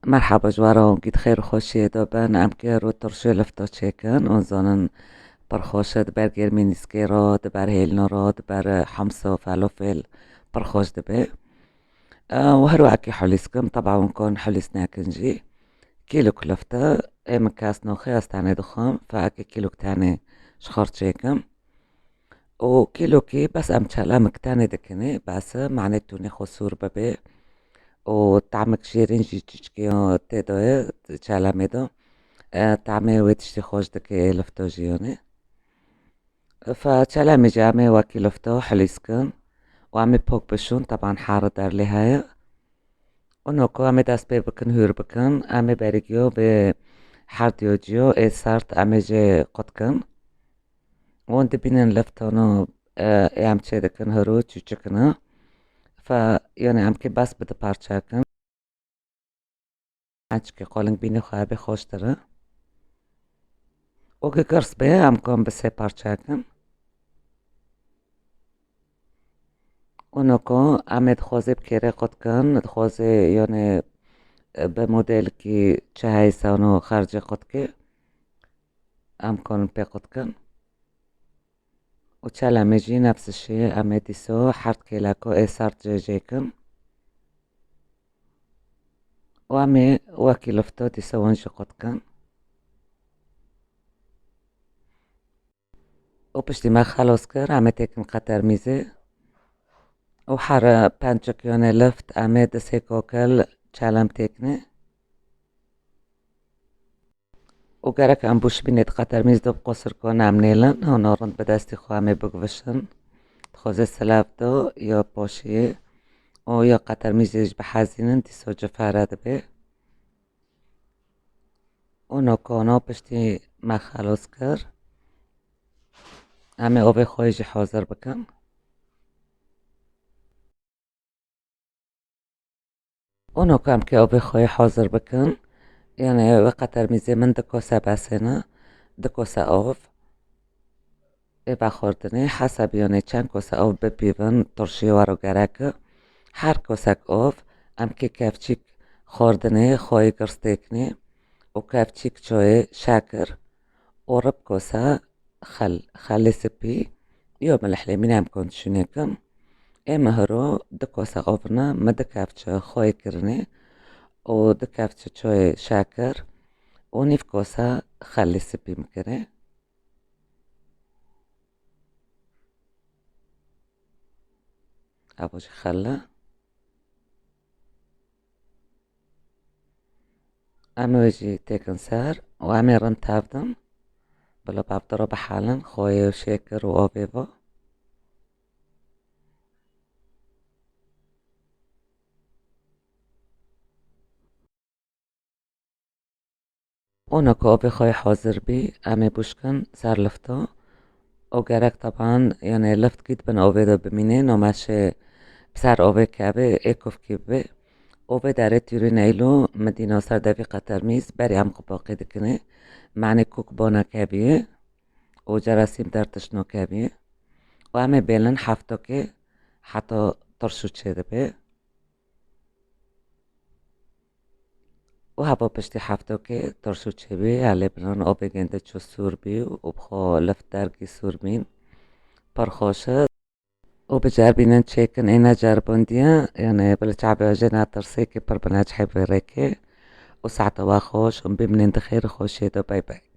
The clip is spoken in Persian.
مرحبا جوارا قد خير خوشي دابا ام كيرو ترشي لفتا تشيكن ونزانن برخوشد برگر مینیسکیراد بر هیلناراد بر حمصة فالوفل برخوش دبي وهرو عكي حليسكم طبعا كون حليسنا كنجي كيلو كلفتا من كاس نوخي استعني دخام فعكي كيلو كتاني شخار تشيكم وكيلو كي بس ام تشالا مكتاني دكني بس معناتوني خسور ببي وطعمك شيرين جيجيجكيو تيدوه تشالا ميدو طعمي ويتشتي خوش دكي لفتو جيوني فتشالا ميجامي واكي لفتو حليسكن وعمي بوك بشون طبعا حارة دار لهاي ونوكو عمي داس بي بكن هور بكن عمي باريجيو بحارديو جيو اي سارت عمي جي قدكن وانت بينن لفتونو اي عم تشيدكن هرو تشيكنا يعني عم كي بس بده بارچاكن عجكي قولن بيني خوابي خوش داره وكي قرص بي عم كون بسي بارچاكن ونوكو عم دخوزي بكيري قدكن دخوزي يعني بموديل كي چهاي سانو خارجي قدكي عم كون بي قدكن وچالا ميجي نفس الشي عم ديسو حرد كيلاكو اي سارت جيجيكن وعمي واكي لفتو ديسو ونجي قدكن وبشتي ما خلص كر عم تاكن قطر ميزي وحارة بانچك يوني لفت عم دسي كوكل چالم تاكني وقرك عم بوش بينيت قطر ميز دو بقصر كون عم نيلن هونورن بدستي خو عمي بقفشن تخوزي سلابدو يا بوشي و يا قطر ميزيج بحازينن ديسو جفارة دبي ونوكونو بشتي ما خلص كر عمي اوبي خويجي حاضر بكن ونوكو عم كي اوبي خوي حاضر بكن يعني وقطر ميزي من دكوسة بسنة دكوسة اوف بخوردني حسب يعني چند کوسه آب بپیون ترشی وارو گرکه هر کوسک آب ام که کفچیک خوردنی خوی گرستیکنی و کفچیک چای شکر و رب کوسه خل سپی یا ملح لیمونی ام کنت شنیکم مهرو دکوسه آبنا مد کفچه خوی کرنی و دکفچه چای شکر و نیف کوسه خل سپی مکره أبو خلة عمي وجي تيكن سار وعمي رن تافدن بلا بعبدرو بحالن خوي وشاكر وأوبيبو ونكو أوبي خوي حاضر بي عمي بوشكن سار لفتو وقرك طبعا يعني لفت كيد بن أوبيدو بمينين وماشي بسار أوبي كابي إيكوف كيبي وبي دارت يوري نايلو مدينة سار دافي قطر ميز بري عم قباقي دكني معني كوك بونا كابي وجراسيم دارتشنو كابي وعمي بيلن حفتوكي حتى ترشو تشيد بي وهبا بشتي حفتوكي ترشو تشيبي على بنان أوبي جنده چو سور بي وبخو لفتركي سور بين برخوشة وبجربينن تشيكن اينا جربونديا يعني بالشعب جنا ترسيكي بربناج حبي ريكي وساعة واخوش ومبي منين دخير خوش يدو باي باي